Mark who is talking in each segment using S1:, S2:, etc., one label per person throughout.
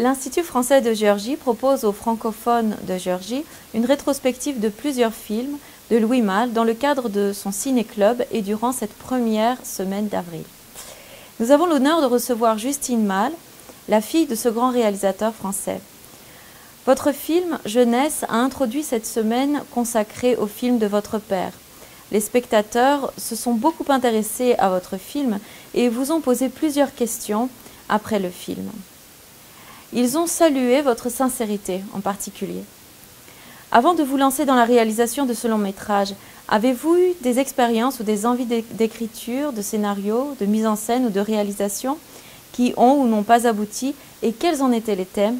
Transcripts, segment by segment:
S1: L'Institut français de Géorgie propose aux francophones de Géorgie une rétrospective de plusieurs films de Louis Malle dans le cadre de son ciné-club et durant cette première semaine d'avril. Nous avons l'honneur de recevoir Justine Malle, la fille de ce grand réalisateur français. Votre film Jeunesse a introduit cette semaine consacrée au film de votre père. Les spectateurs se sont beaucoup intéressés à votre film et vous ont posé plusieurs questions après le film. Ils ont salué votre sincérité en particulier. Avant de vous lancer dans la réalisation de ce long métrage, avez-vous eu des expériences ou des envies d'écriture, de scénario, de mise en scène ou de réalisation qui ont ou n'ont pas abouti et quels en étaient les thèmes?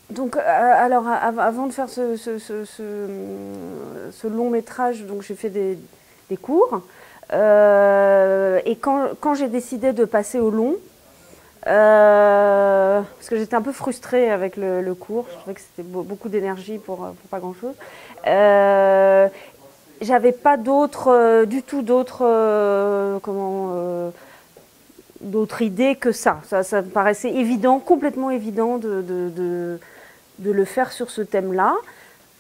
S2: Donc, alors, avant de faire ce long métrage, donc j'ai fait des cours. Et quand j'ai décidé de passer au long, parce que j'étais un peu frustrée avec le cours, je trouvais que c'était beaucoup d'énergie pour pas grand-chose. J'avais pas du tout d'autres idées que ça. Ça me paraissait évident, complètement évident de le faire sur ce thème-là.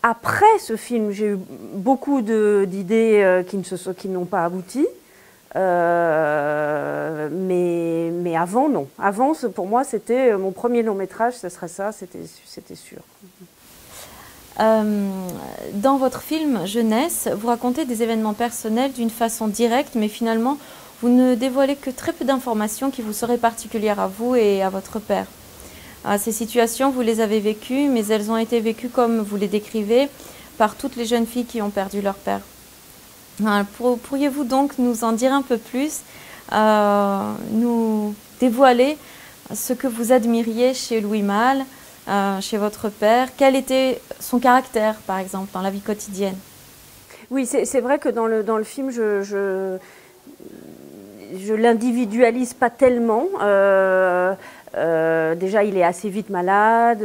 S2: Après ce film, j'ai eu beaucoup d'idées qui n'ont pas abouti. Mais avant, non. Avant, pour moi, c'était mon premier long métrage, ce serait ça, c'était sûr.
S1: Dans votre film Jeunesse, vous racontez des événements personnels d'une façon directe, mais finalement, vous ne dévoilez que très peu d'informations qui vous seraient particulières à vous et à votre père. Ces situations, vous les avez vécues, mais elles ont été vécues comme vous les décrivez par toutes les jeunes filles qui ont perdu leur père. Pourriez-vous donc nous en dire un peu plus, nous dévoiler ce que vous admiriez chez Louis Malle, chez votre père? Quel était son caractère, par exemple, dans la vie quotidienne?
S2: Oui, c'est vrai que dans le film, je l'individualise pas tellement. Déjà, il est assez vite malade,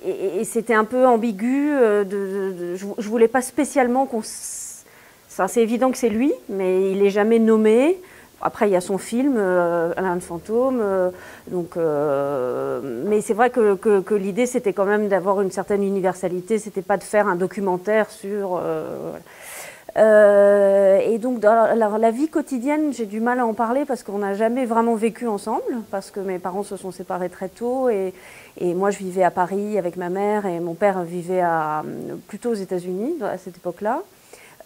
S2: et c'était un peu ambigu. Je voulais pas spécialement qu'on... C'est évident que c'est lui, mais il est jamais nommé. Après, il y a son film, Alain le fantôme. Mais c'est vrai que l'idée, c'était quand même d'avoir une certaine universalité. C'était pas de faire un documentaire sur... et donc, dans la vie quotidienne, j'ai du mal à en parler parce qu'on n'a jamais vraiment vécu ensemble, parce que mes parents se sont séparés très tôt et moi je vivais à Paris avec ma mère et mon père vivait plutôt aux États-Unis à cette époque-là.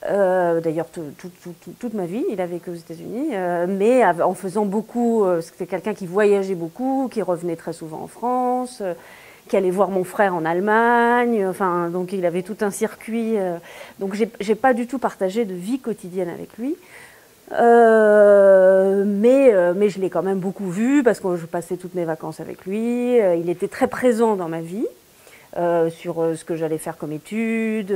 S2: D'ailleurs, toute ma vie, il a vécu aux États-Unis, mais en faisant beaucoup, c'était quelqu'un qui voyageait beaucoup, qui revenait très souvent en France, qui allait voir mon frère en Allemagne, enfin, donc il avait tout un circuit. Donc j'ai pas du tout partagé de vie quotidienne avec lui. Mais je l'ai quand même beaucoup vu parce que je passais toutes mes vacances avec lui. Il était très présent dans ma vie, sur ce que j'allais faire comme études,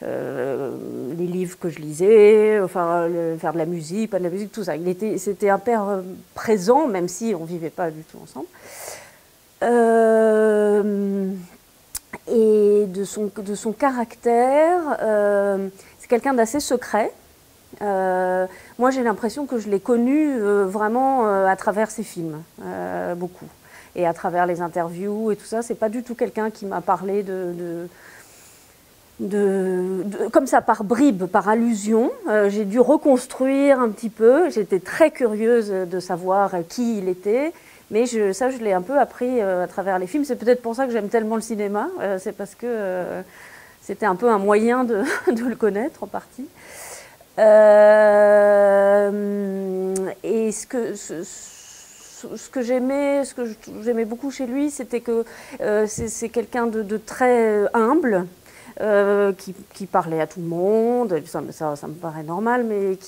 S2: les livres que je lisais, enfin, faire de la musique, pas de la musique, tout ça. C'était un père présent, même si on vivait pas du tout ensemble. Et de son caractère, c'est quelqu'un d'assez secret. Moi, j'ai l'impression que je l'ai connu vraiment à travers ses films, beaucoup. Et à travers les interviews et tout ça, c'est pas du tout quelqu'un qui m'a parlé comme ça, par bribes, par allusion. J'ai dû reconstruire un petit peu. J'étais très curieuse de savoir qui il était. Mais ça, je l'ai un peu appris à travers les films. C'est peut-être pour ça que j'aime tellement le cinéma. C'est parce que c'était un peu un moyen de le connaître, en partie. Et ce que j'aimais beaucoup chez lui, c'était que c'est quelqu'un de très humble, qui parlait à tout le monde. Ça me paraît normal, mais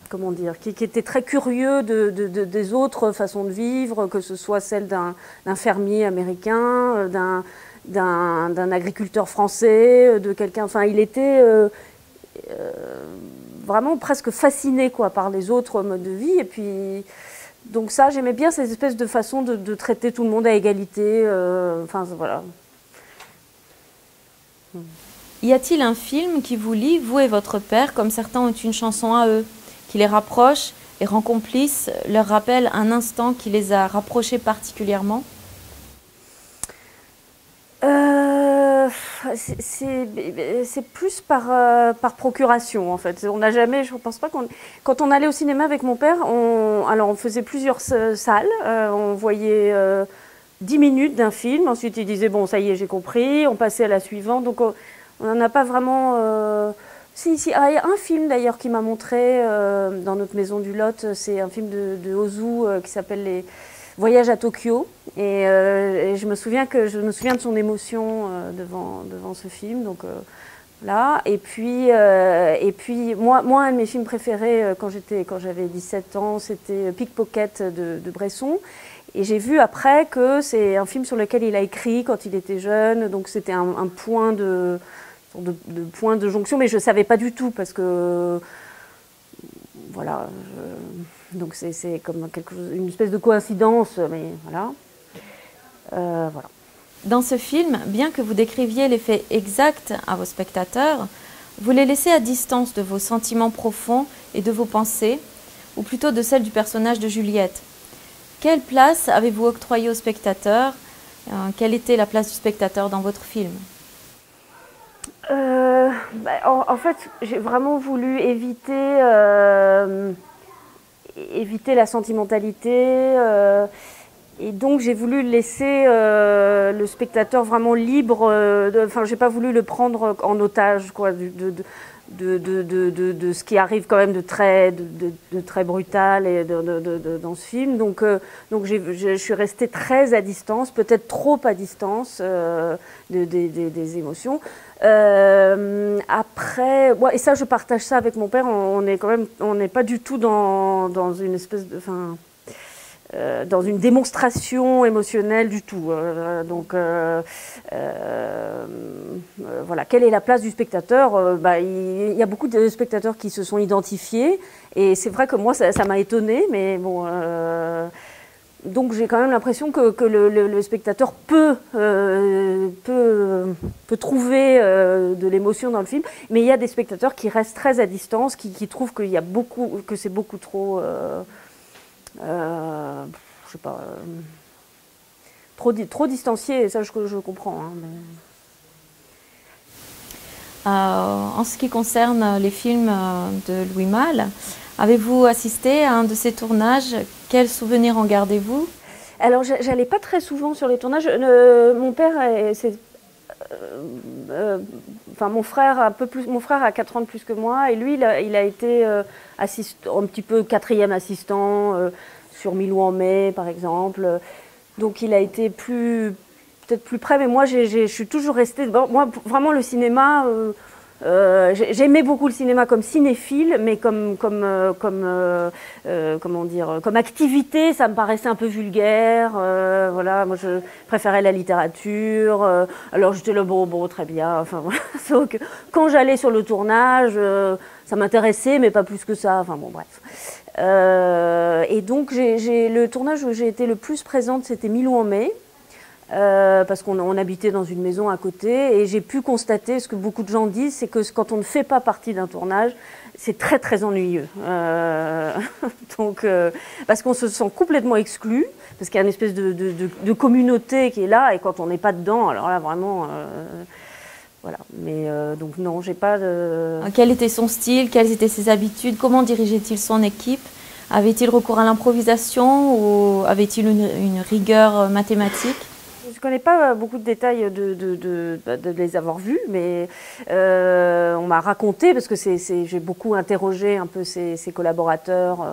S2: comment dire, qui était très curieux des autres façons de vivre, que ce soit celle d'un fermier américain, d'un agriculteur français, de quelqu'un. Enfin, il était vraiment presque fasciné, quoi, par les autres modes de vie. Et puis, donc ça, j'aimais bien cette espèce de façon de traiter tout le monde à égalité. Enfin, voilà.
S1: Y a-t-il un film qui vous lie, vous et votre père, comme certains ont une chanson à eux, qui les rapproche et rend complices, leur rappelle un instant qui les a rapprochés particulièrement?
S2: C'est plus par procuration en fait. On n'a jamais, je ne pense pas qu'on. Quand on allait au cinéma avec mon père, alors on faisait plusieurs salles, on voyait 10 minutes d'un film, ensuite il disait bon ça y est j'ai compris, on passait à la suivante, donc on n'en a pas vraiment. Si, ah, il y a un film d'ailleurs qui m'a montré dans notre maison du Lot, c'est un film de Ozu qui s'appelle Les Voyages à Tokyo. Et je me souviens de son émotion devant ce film. Donc là. Et puis moi, un de mes films préférés quand j'avais 17 ans, c'était Pickpocket de Bresson. Et j'ai vu après que c'est un film sur lequel il a écrit quand il était jeune. Donc c'était un point de point de jonction, mais je ne savais pas du tout parce que voilà. Donc c'est comme une espèce de coïncidence, mais voilà. Voilà.
S1: Dans ce film, bien que vous décriviez les faits exacts à vos spectateurs, vous les laissez à distance de vos sentiments profonds et de vos pensées, ou plutôt de celles du personnage de Juliette. Quelle place avez-vous octroyée au spectateur? Quelle était la place du spectateur dans votre film?
S2: En fait, j'ai vraiment voulu éviter la sentimentalité. Et donc j'ai voulu laisser le spectateur vraiment libre. Enfin, j'ai pas voulu le prendre en otage, quoi, de ce qui arrive quand même de très brutal et dans ce film. Donc je suis restée très à distance, peut-être trop à distance des émotions. Après, ouais, et ça je partage ça avec mon père. On n'est pas du tout dans une espèce de, dans une démonstration émotionnelle du tout. Voilà. Quelle est la place du spectateur? Il y a beaucoup de spectateurs qui se sont identifiés, et c'est vrai que moi ça m'a étonnée, mais bon. Donc j'ai quand même l'impression que le spectateur peut trouver de l'émotion dans le film, mais il y a des spectateurs qui restent très à distance, qui trouvent que c'est beaucoup trop. Je sais pas, trop distancié, et ça je comprends. Hein, mais...
S1: En ce qui concerne les films de Louis Malle, avez-vous assisté à un de ces tournages? Quels souvenirs en gardez-vous?
S2: Alors j'allais pas très souvent sur les tournages. Mon père, mon frère mon frère a 4 ans de plus que moi, et lui il a été un petit peu 4e assistant sur Milou en mai par exemple. Donc il a été peut-être plus près, mais moi je suis toujours restée. Bon, moi vraiment le cinéma. J'aimais beaucoup le cinéma comme cinéphile, mais comment dire, comme activité, ça me paraissait un peu vulgaire. Voilà, moi je préférais la littérature. Alors j'étais là, bon, très bien. Enfin, voilà. Sauf que quand j'allais sur le tournage, ça m'intéressait, mais pas plus que ça. Enfin bon, bref. Et donc le tournage où j'ai été le plus présente, c'était Milou en mai. Parce qu'on habitait dans une maison à côté, et j'ai pu constater ce que beaucoup de gens disent, c'est que quand on ne fait pas partie d'un tournage, c'est très très ennuyeux. Donc, parce qu'on se sent complètement exclu, parce qu'il y a une espèce de communauté qui est là, et quand on n'est pas dedans, alors là vraiment... voilà. Mais donc non, j'ai pas de...
S1: Quel était son style? Quelles étaient ses habitudes? Comment dirigeait-il son équipe? Avait-il recours à l'improvisation, ou avait-il une rigueur mathématique?
S2: Je ne connais pas beaucoup de détails de les avoir vus, mais on m'a raconté, parce que j'ai beaucoup interrogé un peu ses collaborateurs.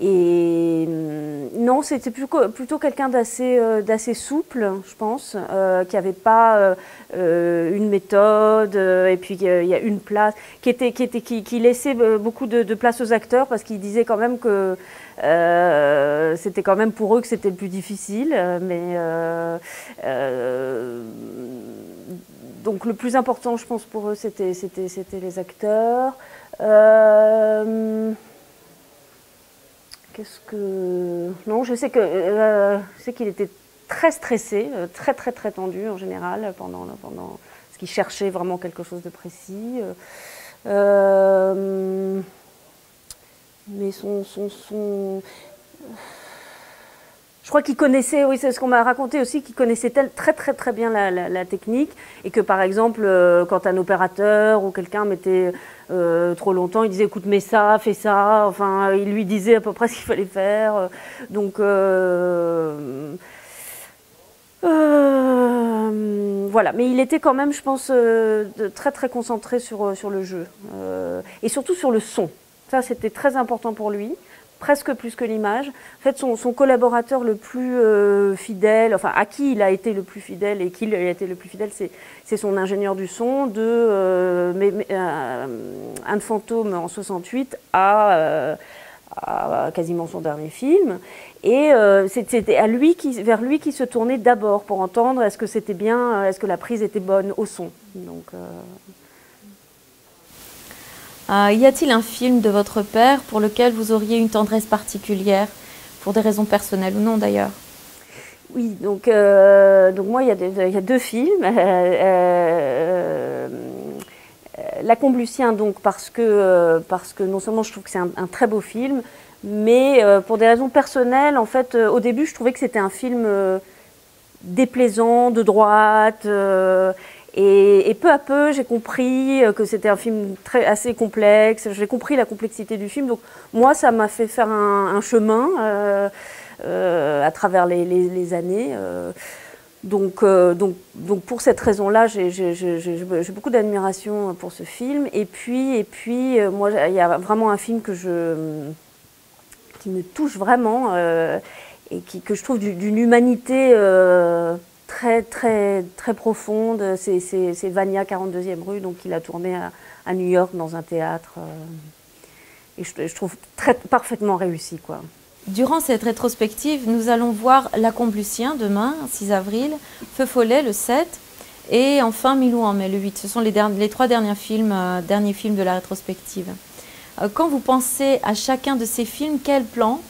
S2: Et non, c'était plutôt quelqu'un d'assez souple, je pense, qui n'avait pas une méthode, et puis il y a une place, qui laissait beaucoup de place aux acteurs, parce qu'il disait quand même que c'était quand même pour eux que c'était le plus difficile, mais donc le plus important, je pense, pour eux, c'était les acteurs. Qu'est-ce que... Non, je sais qu'il était très stressé, très tendu en général pendant parce qu'il cherchait vraiment quelque chose de précis. Mais je crois qu'il connaissait, oui, c'est ce qu'on m'a raconté aussi, qu'il connaissait très bien la technique, et que par exemple, quand un opérateur ou quelqu'un mettait trop longtemps, il disait écoute, mets ça, fais ça, enfin, il lui disait à peu près ce qu'il fallait faire. Donc voilà, mais il était quand même, je pense, très concentré sur le jeu, et surtout sur le son. Ça, c'était très important pour lui. Presque plus que l'image. En fait, son collaborateur le plus fidèle, enfin à qui il a été le plus fidèle et qui lui a été le plus fidèle, c'est son ingénieur du son de Anne Fantôme en 68 à quasiment son dernier film. Et c'était vers lui qui se tournait d'abord pour entendre est-ce que c'était bien, est-ce que la prise était bonne au son. Donc,
S1: y a-t-il un film de votre père pour lequel vous auriez une tendresse particulière, pour des raisons personnelles ou non d'ailleurs?
S2: Oui, donc moi il y a deux films. Lacombe Lucien, donc parce que non seulement je trouve que c'est un très beau film, mais pour des raisons personnelles, en fait, au début je trouvais que c'était un film déplaisant, de droite. Et peu à peu, j'ai compris que c'était un film assez complexe. J'ai compris la complexité du film. Donc moi, ça m'a fait faire un chemin à travers les années. Donc pour cette raison-là, j'ai beaucoup d'admiration pour ce film. Et puis moi, il y a vraiment un film qui me touche vraiment et que je trouve d'une humanité très profonde. C'est Vania, 42e rue, donc il a tourné à New York dans un théâtre. Et je trouve parfaitement réussi, quoi.
S1: Durant cette rétrospective, nous allons voir Lacombe Lucien demain, 6 avril, Feu Follet le 7 et enfin Milou en mai le 8. Ce sont les trois derniers films de la rétrospective. Quand vous pensez à chacun de ces films, quel plan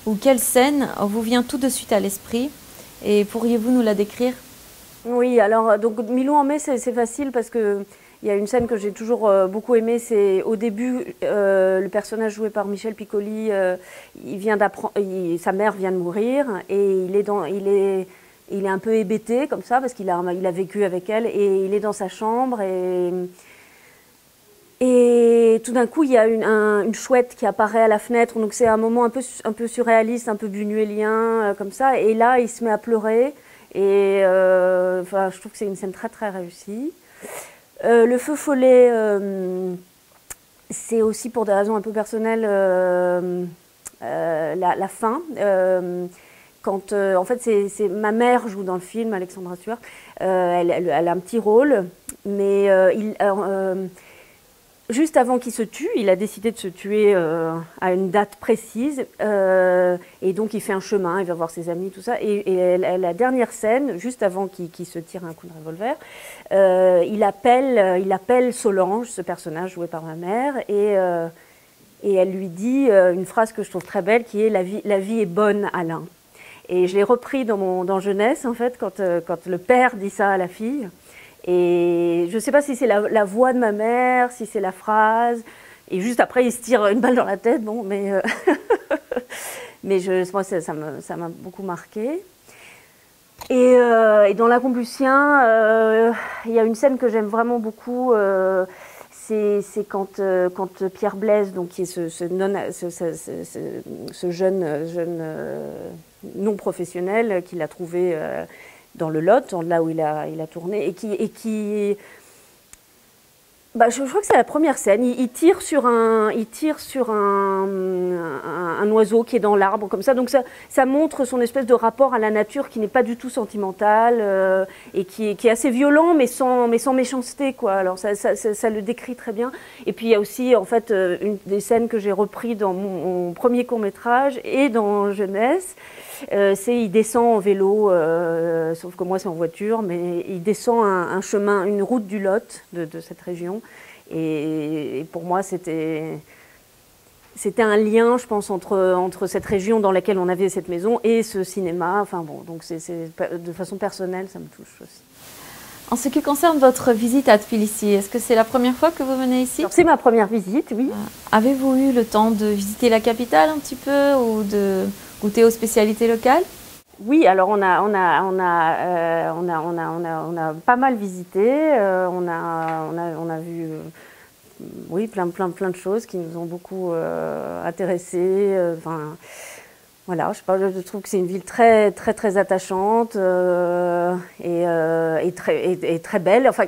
S1: ou quelle scène vous vient tout de suite à l'esprit? Et pourriez-vous nous la décrire?
S2: Oui, alors donc Milou en mai, c'est facile parce que il y a une scène que j'ai toujours beaucoup aimée. C'est au début, le personnage joué par Michel Piccoli, sa mère vient de mourir et il est un peu hébété comme ça parce qu'il a vécu avec elle et il est dans sa chambre et tout d'un coup, il y a une chouette qui apparaît à la fenêtre. Donc c'est un moment un peu surréaliste, un peu buñuelien, comme ça. Et là, il se met à pleurer. Et je trouve que c'est une scène très réussie. Le Feu Follet, c'est aussi pour des raisons un peu personnelles la fin. Quand, en fait, c'est ma mère joue dans le film, Alexandra Stuart. Elle a un petit rôle, mais juste avant qu'il se tue, il a décidé de se tuer à une date précise. Et donc, il fait un chemin, il va voir ses amis, tout ça. Et la dernière scène, juste avant qu'il se tire un coup de revolver, il appelle Solange, ce personnage joué par ma mère, et elle lui dit une phrase que je trouve très belle, qui est « La vie est bonne, Alain ». Et je l'ai repris dans Jeunesse, en fait, quand le père dit ça à la fille. Et je ne sais pas si c'est la voix de ma mère, si c'est la phrase. Et juste après, il se tire une balle dans la tête. Bon, mais moi, ça m'a beaucoup marqué. Et dans Lacombe Lucien, il y a une scène que j'aime vraiment beaucoup. C'est quand Pierre Blaise, donc qui est ce jeune non professionnel qu'il a trouvé dans le Lot, là où il a tourné, et qui je crois que c'est la première scène. Il tire sur un oiseau qui est dans l'arbre, comme ça. Donc ça montre son espèce de rapport à la nature qui n'est pas du tout sentimental et qui est assez violent, mais sans méchanceté, quoi. Alors ça le décrit très bien. Et puis il y a aussi, en fait, une des scènes que j'ai repris dans mon premier court-métrage et dans Jeunesse. Il descend en vélo, sauf que moi c'est en voiture, mais il descend un chemin, une route du Lot de cette région. Et pour moi c'était un lien, je pense, entre cette région dans laquelle on avait cette maison et ce cinéma. Enfin bon, donc de façon personnelle, ça me touche aussi.
S1: En ce qui concerne votre visite à Tbilissi, est-ce que c'est la première fois que vous venez ici?
S2: C'est ma première visite, oui.
S1: Avez-vous eu le temps de visiter la capitale un petit peu ou de goûter aux spécialités locales?
S2: Oui, alors on a pas mal visité. On a vu oui, plein de choses qui nous ont beaucoup intéressés. Enfin, voilà, je sais pas, je trouve que c'est une ville très attachante et très belle. Enfin,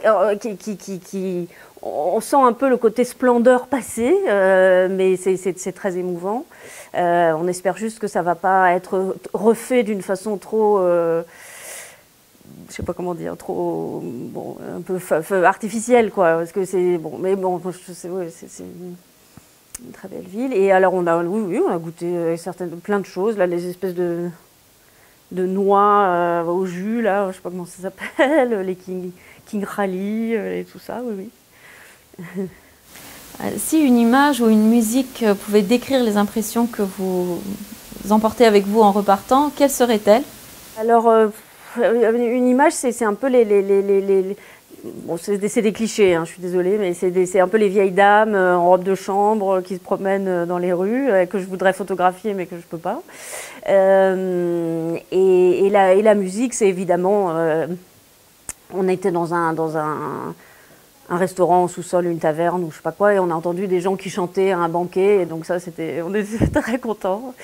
S2: on sent un peu le côté splendeur passé, mais c'est très émouvant. On espère juste que ça va pas être refait d'une façon trop, je sais pas comment dire, trop, bon, un peu artificielle, quoi. Parce que c'est bon, mais bon, c'est une très belle ville. Et alors on a goûté plein de choses là, les espèces de noix au jus là, je sais pas comment ça s'appelle, les King Rally et tout ça, oui.
S1: Si une image ou une musique pouvait décrire les impressions que vous emportez avec vous en repartant, quelle serait-elle?
S2: Alors, une image, c'est un peu bon, c'est des clichés, hein, je suis désolée, mais c'est un peu les vieilles dames en robe de chambre qui se promènent dans les rues, que je voudrais photographier, mais que je peux pas. Et la musique, c'est évidemment... on était dans un restaurant au sous-sol, une taverne ou je sais pas quoi, et on a entendu des gens qui chantaient à un banquet, et donc ça, on était très contents.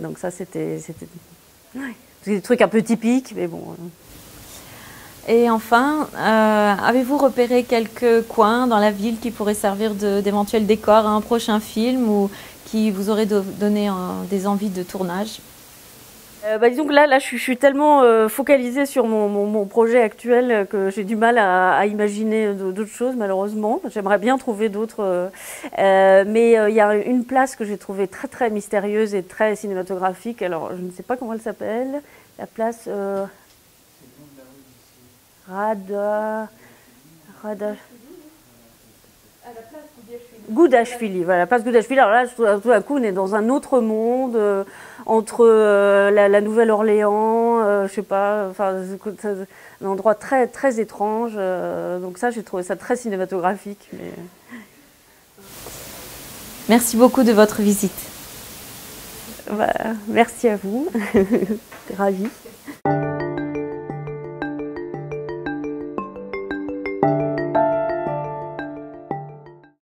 S2: Donc ça, c'était des trucs un peu typiques, mais bon.
S1: Et enfin, avez-vous repéré quelques coins dans la ville qui pourraient servir d'éventuels décors à un prochain film ou qui vous auraient donné des envies de tournage?
S2: Disons que là je suis tellement focalisée sur mon projet actuel que j'ai du mal à imaginer d'autres choses, malheureusement. J'aimerais bien trouver d'autres. Mais il y a une place que j'ai trouvée très mystérieuse et très cinématographique. Alors, je ne sais pas comment elle s'appelle. La place Goudashvili, voilà, la place Goudashvili. Alors là, tout d'un coup, on est dans un autre monde, entre la Nouvelle-Orléans, je sais pas, enfin, un endroit très étrange. Donc ça, j'ai trouvé ça très cinématographique. Mais...
S1: Merci beaucoup de votre visite.
S2: Merci à vous, ravie.